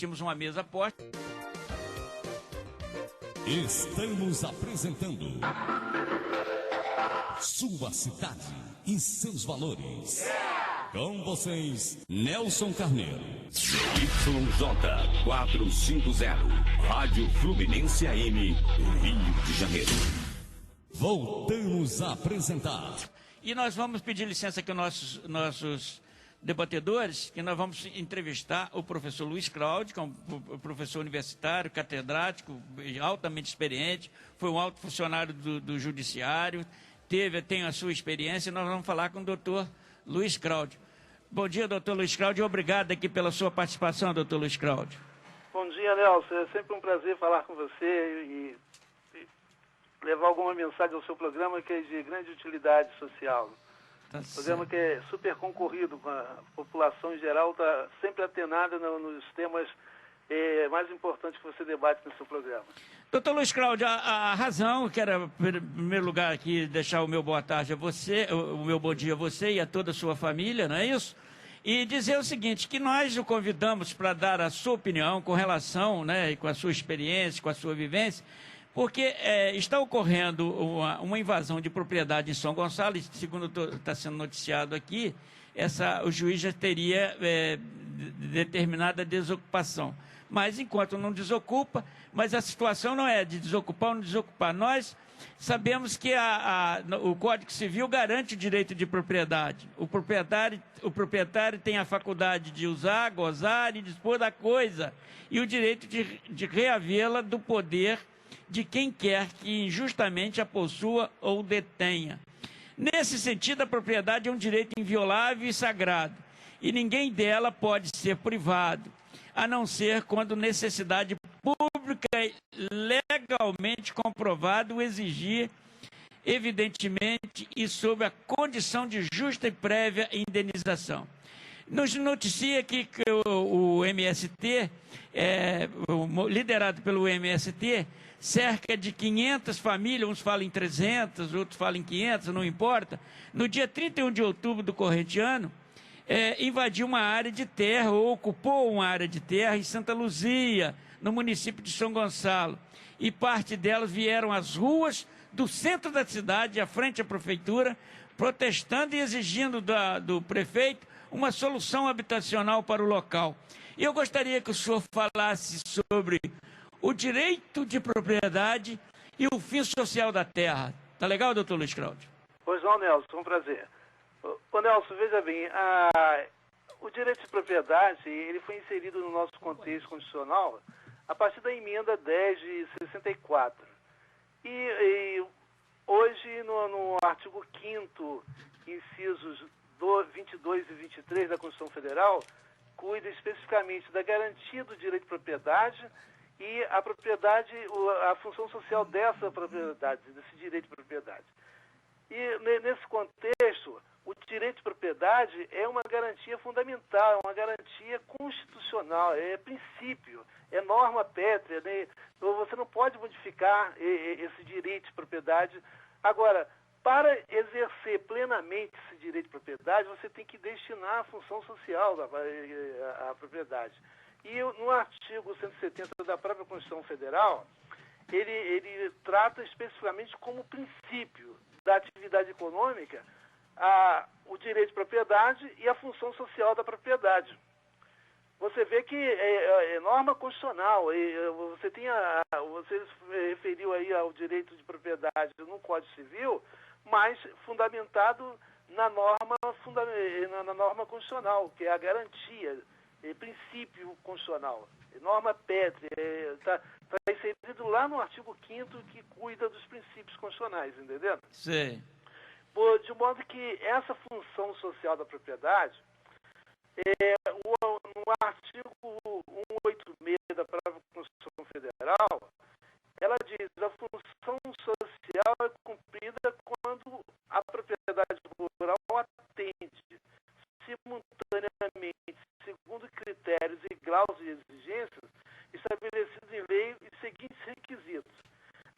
tínhamos uma mesa posta. Estamos apresentando Sua Cidade e seus valores. Com vocês, Nelson Carneiro. YJ 450, Rádio Fluminense AM, Rio de Janeiro. Voltamos a apresentar. E nós vamos pedir licença aqui aos nossos debatedores, que nós vamos entrevistar o professor Luiz Cláudio, que é um professor universitário, catedrático, altamente experiente, foi um alto funcionário do Judiciário, tem a sua experiência, e nós vamos falar com o doutor Luiz Cláudio. Bom dia, doutor Luiz Cláudio, obrigado aqui pela sua participação, doutor Luiz Cláudio. Bom dia, Nelson, é sempre um prazer falar com você e levar alguma mensagem ao seu programa que é de grande utilidade social. Programa que é super concorrido, com a população em geral está sempre atenada nos temas mais importantes que você debate no seu programa. Doutor Luiz Cláudio, a razão, quero, em primeiro lugar, aqui deixar o meu boa tarde a você, o meu bom dia a você e a toda a sua família, não é isso? E dizer o seguinte, que nós o convidamos para dar a sua opinião com relação, né, com a sua experiência, com a sua vivência, porque está ocorrendo uma invasão de propriedade em São Gonçalo, e segundo está sendo noticiado aqui, o juiz já teria determinada desocupação. Mas enquanto não desocupa, mas a situação não é de desocupar ou não desocupar. Nós sabemos que o Código Civil garante o direito de propriedade. O proprietário tem a faculdade de usar, gozar e dispor da coisa, e o direito de reavê-la do poder de quem quer que injustamente a possua ou detenha. Nesse sentido, a propriedade é um direito inviolável e sagrado, e ninguém dela pode ser privado, a não ser quando necessidade pública legalmente comprovada o exigir, evidentemente, e sob a condição de justa e prévia indenização. Nos noticia aqui que o MST, liderado pelo MST, cerca de 500 famílias, uns falam em 300, outros falam em 500, não importa, no dia 31 de outubro do corrente ano, invadiu uma área de terra, ou ocupou uma área de terra em Santa Luzia, no município de São Gonçalo, e parte delas vieram às ruas do centro da cidade, à frente à prefeitura, protestando e exigindo do prefeito uma solução habitacional para o local. E eu gostaria que o senhor falasse sobre o direito de propriedade e o fim social da terra. Tá legal, doutor Luiz Cláudio? Pois não, Nelson, um prazer. Ô Nelson, veja bem, o direito de propriedade ele foi inserido no nosso contexto constitucional a partir da emenda 10 de 64. E hoje, no artigo 5º, incisos 22 e 23 da Constituição Federal, cuida especificamente da garantia do direito de propriedade e a propriedade, a função social dessa propriedade, desse direito de propriedade. E nesse contexto, o direito de propriedade é uma garantia fundamental, é uma garantia constitucional, é princípio, é norma pétrea, né? Você não pode modificar esse direito de propriedade. Agora, para exercer plenamente esse direito de propriedade, você tem que destinar a função social à propriedade. E no artigo 170 da própria Constituição Federal, ele trata especificamente como princípio da atividade econômica o direito de propriedade e a função social da propriedade. Você vê que é norma constitucional, você referiu aí ao direito de propriedade no Código Civil, mas fundamentado na norma constitucional, que é a garantia, princípio constitucional, norma pétrea, está inserido lá no artigo 5º que cuida dos princípios constitucionais, entendeu? Sim. De modo que essa função social da propriedade, no artigo 186 da própria Constituição Federal, ela diz que a função social é cumprida quando a propriedade rural atende simultaneamente, segundo critérios e graus de exigências estabelecidos em lei e seguintes requisitos: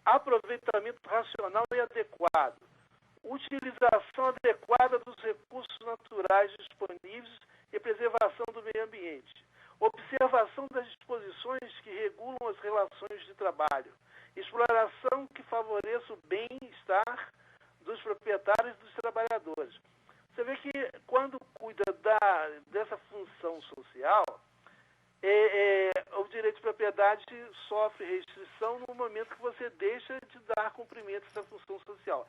aproveitamento racional e adequado, utilização adequada dos recursos naturais disponíveis e preservação do meio ambiente, observação das disposições que regulam as relações de trabalho, exploração que favoreça o bem-estar dos proprietários e dos trabalhadores. Você vê que quando cuida dessa função social, o direito de propriedade sofre restrição no momento que você deixa de dar cumprimento a essa função social.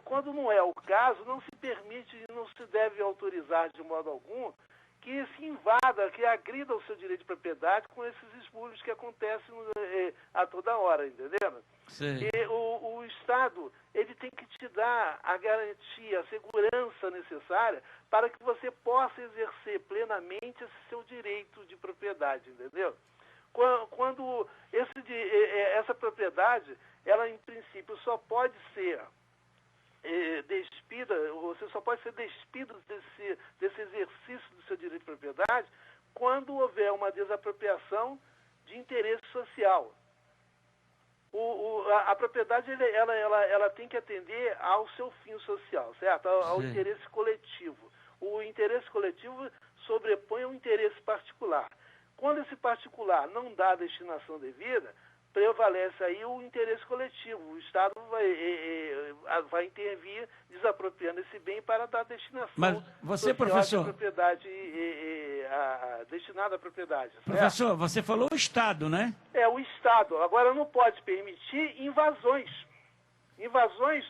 Quando não é o caso, não se permite e não se deve autorizar de modo algum que se invada, que agrida o seu direito de propriedade com esses esbulhos que acontecem a toda hora, entendeu? E o Estado, ele tem que te dar a garantia, a segurança necessária para que você possa exercer plenamente esse seu direito de propriedade, entendeu? Quando essa propriedade, ela em princípio só pode ser despida, você só pode ser despido desse exercício do seu direito de propriedade quando houver uma desapropriação de interesse social. A propriedade ela tem que atender ao seu fim social, certo? Ao interesse coletivo. O interesse coletivo sobrepõe ao interesse particular. Quando esse particular não dá a destinação devida, prevalece aí o interesse coletivo. O Estado vai intervir desapropriando esse bem para dar destinação. Mas você, professor, à propriedade destinada à propriedade. Certo? Professor, você falou o Estado, né? O Estado. Agora não pode permitir invasões. Invasões,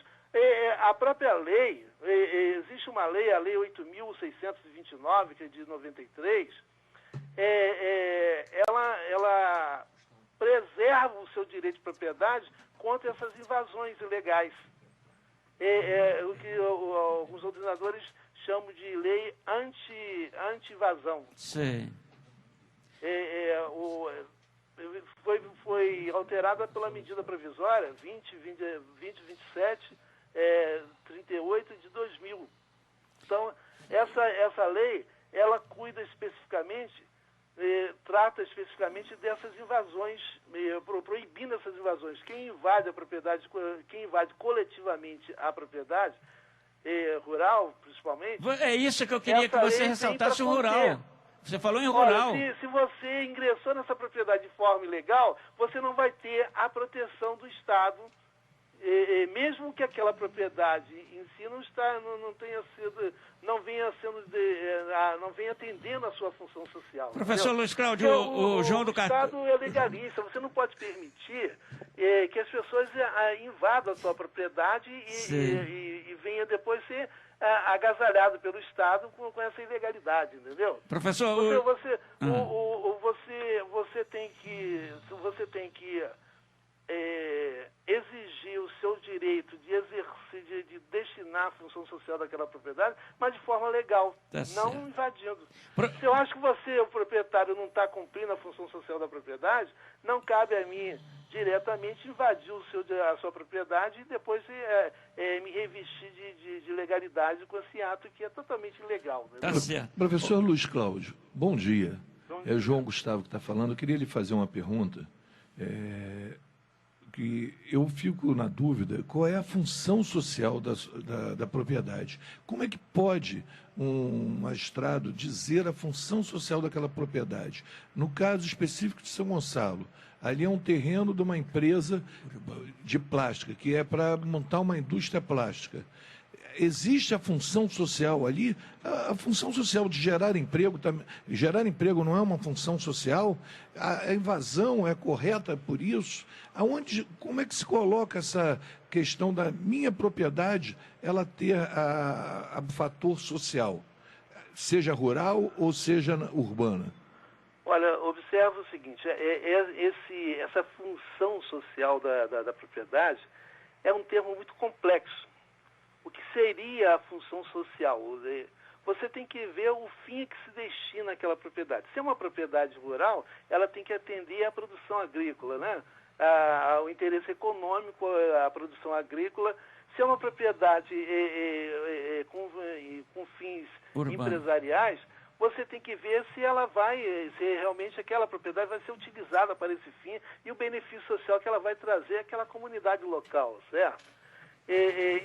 a própria lei, existe uma lei, a Lei 8.629, que é de 93, ela preserva o seu direito de propriedade contra essas invasões ilegais. O que alguns doutrinadores chamam de lei anti-invasão. Sim. Foi alterada pela medida provisória 2027, 38 de 2000. Então, essa lei, ela cuida especificamente, trata especificamente dessas invasões, proibindo essas invasões. Quem invade a propriedade, quem invade coletivamente a propriedade rural, principalmente... É isso que eu queria que você ressaltasse, o rural. Você falou em rural. Olha, se você ingressou nessa propriedade de forma ilegal, você não vai ter a proteção do Estado, mesmo que aquela propriedade em si não venha atendendo a sua função social. Professor Luiz Cláudio, o João do Cartão... O Estado é legalista, você não pode permitir que as pessoas invadam a sua propriedade e venha depois ser agasalhado pelo Estado com essa ilegalidade, entendeu? Professor... Você tem que exigir o seu direito de exercer, de destinar a função social daquela propriedade, mas de forma legal, não invadindo. Se eu acho que você, o proprietário, não está cumprindo a função social da propriedade, não cabe a mim diretamente invadir a sua propriedade e depois me revestir de legalidade com esse ato que é totalmente ilegal. Né? Tá certo. Professor Luiz Cláudio, bom dia. É o João Gustavo que está falando. Eu queria lhe fazer uma pergunta. Que eu fico na dúvida, qual é a função social da propriedade? Como é que pode um magistrado dizer a função social daquela propriedade? No caso específico de São Gonçalo, ali é um terreno de uma empresa de plástica, que é para montar uma indústria plástica. Existe a função social ali? A função social de gerar emprego, gerar emprego não é uma função social? A invasão é correta por isso? Como é que se coloca essa questão da minha propriedade, ela ter a fator social, seja rural ou seja urbana? Olha, observa o seguinte, essa função social da propriedade é um termo muito complexo. O que seria a função social? Você tem que ver o fim a que se destina aquela propriedade. Se é uma propriedade rural, ela tem que atender à produção agrícola, né? Ao interesse econômico, à produção agrícola. Se é uma propriedade com fins empresariais, você tem que ver se realmente aquela propriedade vai ser utilizada para esse fim e o benefício social que ela vai trazer àquela comunidade local, certo?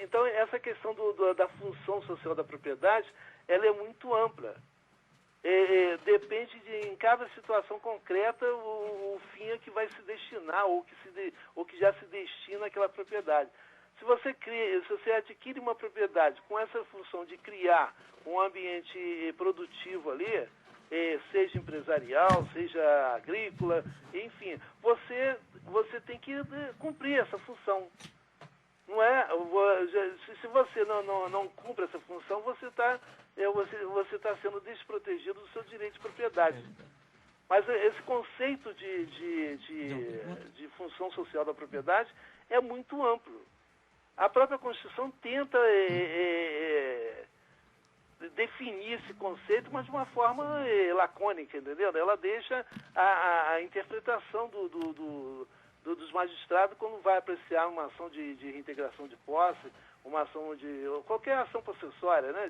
Então, essa questão da função social da propriedade, ela é muito ampla. depende em cada situação concreta o fim a que vai se destinar ou que já se destina àquela propriedade. Se você adquire uma propriedade com essa função de criar um ambiente produtivo ali, seja empresarial, seja agrícola, enfim, você tem que cumprir essa função. Não é? Se você não cumpre essa função, você está sendo desprotegido do seu direito de propriedade. Mas esse conceito de função social da propriedade é muito amplo. A própria Constituição tenta definir esse conceito, mas de uma forma lacônica, entendeu? Ela deixa a interpretação dos magistrados quando vai apreciar uma ação de reintegração de posse, uma ação de qualquer ação processória, né,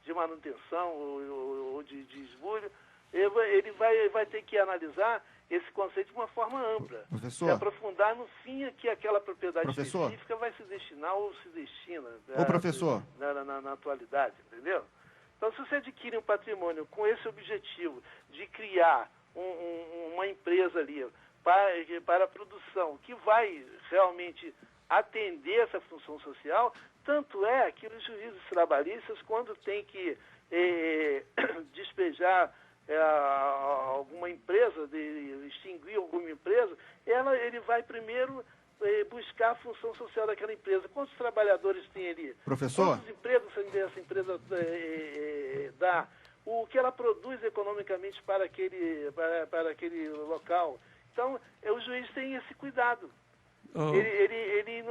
de manutenção ou de esbulho, ele vai ter que analisar esse conceito de uma forma ampla. Professor, se aprofundar no fim a que aquela propriedade professor, específica vai se destinar ou se destina professor, na atualidade, entendeu? Então, se você adquire um patrimônio com esse objetivo de criar uma empresa ali para a produção que vai realmente atender essa função social, tanto é que os juízes trabalhistas, quando tem que despejar alguma empresa, extinguir alguma empresa, ele vai primeiro buscar a função social daquela empresa. Quantos trabalhadores tem ali? Professor? Quantos empregos essa empresa dá? O que ela produz economicamente para aquele local? Então, o juiz tem esse cuidado. Ele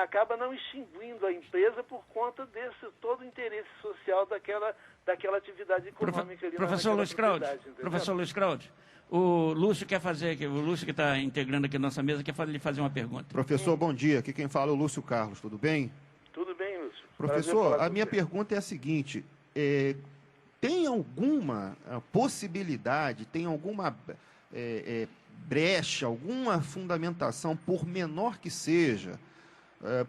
acaba não extinguindo a empresa por conta desse todo o interesse social daquela atividade econômica. Professor Luiz Cláudio, o Lúcio quer fazer aqui, o Lúcio que está integrando aqui a nossa mesa, quer lhe fazer uma pergunta. Professor, bom dia. Aqui quem fala é o Lúcio Carlos, tudo bem? Tudo bem, Lúcio. Professor, a minha pergunta é a seguinte, tem alguma possibilidade, tem alguma brecha, alguma fundamentação, por menor que seja,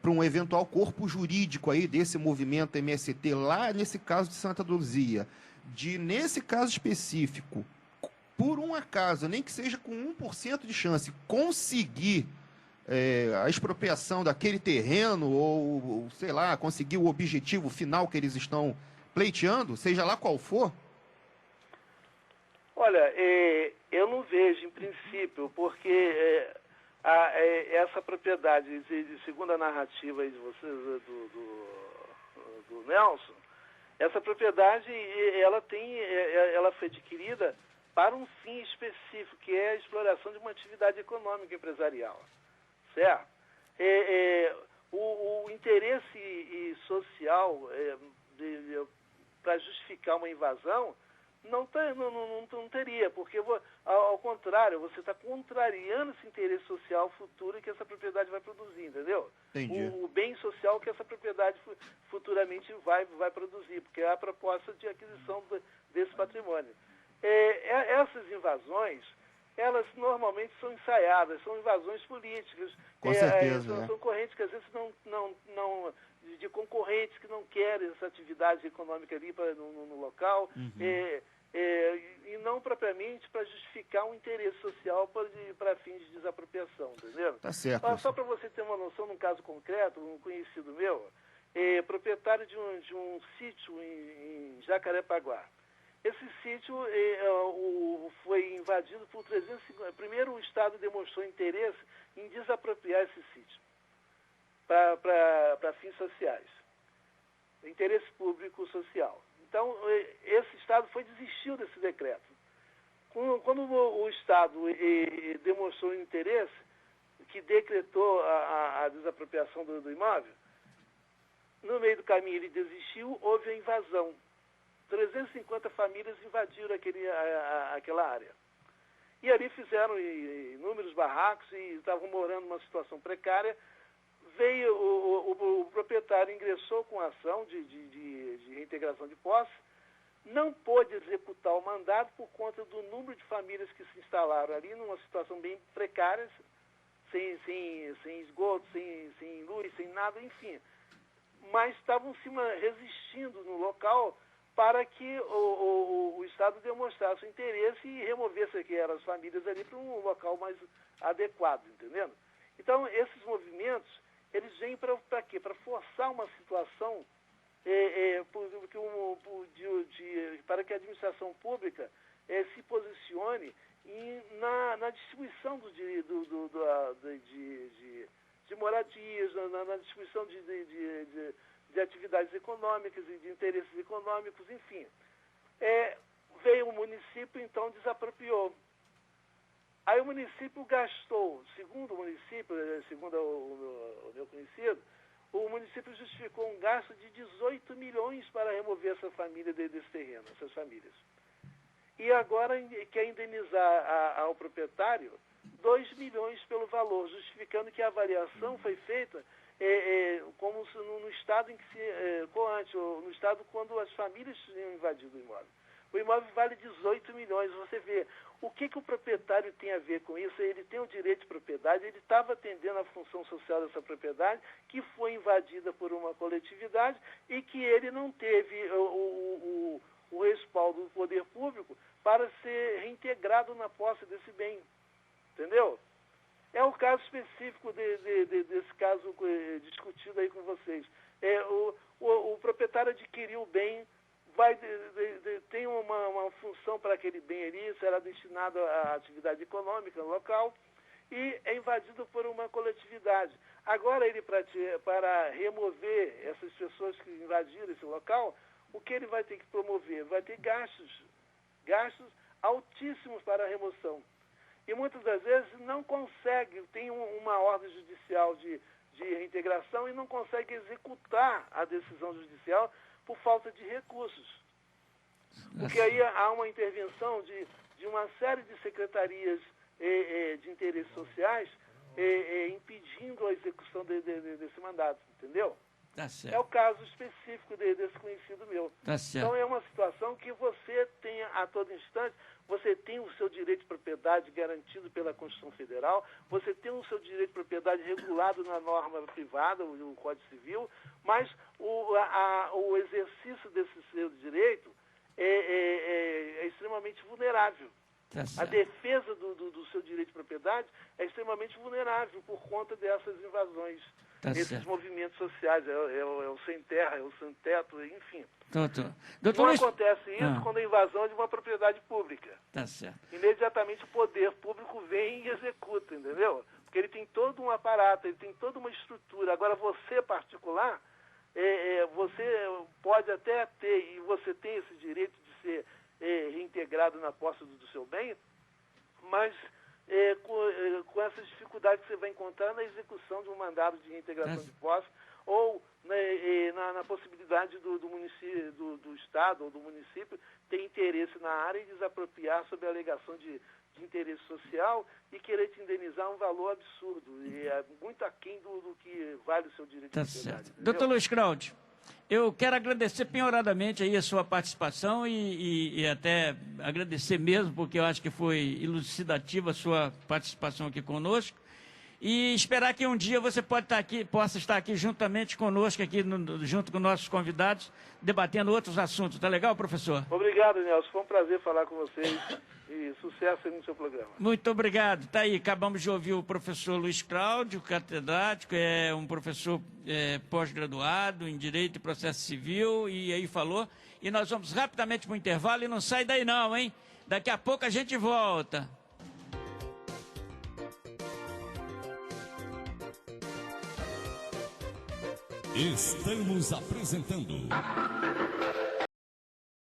para um eventual corpo jurídico aí desse movimento MST, lá nesse caso de Santa Luzia, nesse caso específico, por um acaso, nem que seja com 1% de chance, conseguir a expropriação daquele terreno ou, sei lá, conseguir o objetivo final que eles estão pleiteando, seja lá qual for? Olha, eu não vejo, em princípio, porque essa propriedade, segundo a narrativa aí de vocês, do Nelson, essa propriedade, ela foi adquirida para um fim específico, que é a exploração de uma atividade econômica empresarial, certo? O interesse social para justificar uma invasão não teria, porque, ao contrário, você está contrariando esse interesse social futuro que essa propriedade vai produzir, entendeu? Entendi. O bem social que essa propriedade futuramente vai produzir, porque é a proposta de aquisição desse patrimônio. Essas invasões, elas normalmente são ensaiadas, são invasões políticas. Com certeza. São correntes que às vezes de concorrentes que não querem essa atividade econômica ali no local, e não propriamente para justificar um interesse social para fins de desapropriação, entendeu? Tá certo. Só para você ter uma noção, num caso concreto, um conhecido meu, proprietário de um sítio em Jacarepaguá. Esse sítio foi invadido por 350... Primeiro, o Estado demonstrou interesse em desapropriar esse sítio para fins sociais. Interesse público social. Então, esse Estado desistiu desse decreto. Quando o Estado demonstrou interesse, que decretou a desapropriação do imóvel, no meio do caminho ele desistiu, houve a invasão. 350 famílias invadiram aquela área. E ali fizeram inúmeros barracos e estavam morando numa situação precária. Veio o proprietário, ingressou com a ação de reintegração de posse, não pôde executar o mandato por conta do número de famílias que se instalaram ali numa situação bem precária, sem esgoto, sem luz, sem nada, enfim. Mas estavam resistindo no local para que o Estado demonstrasse o interesse e removesse as famílias ali para um local mais adequado, entendendo? Então, esses movimentos, eles vêm para quê? Para forçar uma situação para que a administração pública se posicione na distribuição de moradias, na distribuição de atividades econômicas e de interesses econômicos, enfim. Veio o município, então desapropriou. Aí o município gastou, segundo o meu conhecido, o município justificou um gasto de 18 milhões para remover essa família desse terreno, essas famílias. E agora quer indenizar ao proprietário 2 milhões pelo valor, justificando que a avaliação foi feita como no estado em que antes, no estado quando as famílias tinham invadido o imóvel. O imóvel vale 18 milhões. Você vê, o que o proprietário tem a ver com isso? Ele tem o direito de propriedade, ele estava atendendo a função social dessa propriedade, que foi invadida por uma coletividade e que ele não teve o respaldo do poder público para ser reintegrado na posse desse bem. Entendeu? É o caso específico desse caso discutido aí com vocês. O proprietário adquiriu o bem, tem uma função para aquele bem ali, será destinado à atividade econômica local e é invadido por uma coletividade. Agora, ele para remover essas pessoas que invadiram esse local, o que ele vai ter que promover? Vai ter gastos altíssimos para a remoção. E muitas das vezes não consegue, tem uma ordem judicial de reintegração e não consegue executar a decisão judicial por falta de recursos. Porque aí há uma intervenção de uma série de secretarias de interesses sociais impedindo a execução desse mandato, entendeu? Tá certo. É o caso específico desse conhecido meu. Tá certo. Então é uma situação que você tem a todo instante, você tem o seu direito de propriedade garantido pela Constituição Federal, você tem o seu direito de propriedade regulado na norma privada, o Código Civil, mas o exercício desse seu direito é extremamente vulnerável. Tá A certo. defesa do seu direito de propriedade é extremamente vulnerável por conta dessas invasões, Tá desses certo. movimentos sociais, é o sem terra, é o sem teto, enfim. Doutor Não Luiz... acontece isso quando a invasão é de uma propriedade pública. Tá certo. Imediatamente o poder público vem e executa, entendeu? Porque ele tem todo um aparato, ele tem toda uma estrutura. Agora, você particular, você pode até ter, e você tem esse direito de ser reintegrado na posse do seu bem, mas com essas dificuldades que você vai encontrar na execução de um mandado de reintegração de posse, ou na possibilidade do município, do Estado ou do município ter interesse na área e desapropriar sob a alegação de interesse social e querer te indenizar um valor absurdo. E é muito aquém do que vale o seu direito Tá de propriedade. certo. Doutor Luiz Cláudio, eu quero agradecer penhoradamente aí a sua participação e até agradecer mesmo, porque eu acho que foi elucidativa a sua participação aqui conosco. E esperar que um dia você possa estar aqui juntamente conosco, aqui junto com nossos convidados, debatendo outros assuntos. Tá legal, professor? Obrigado, Nelson. Foi um prazer falar com vocês e sucesso aí no seu programa. Muito obrigado. Tá aí, acabamos de ouvir o professor Luiz Cláudio, catedrático, é um professor pós-graduado em Direito e Processo Civil, e aí falou. E nós vamos rapidamente para o intervalo e não sai daí não, hein? Daqui a pouco a gente volta. Estamos apresentando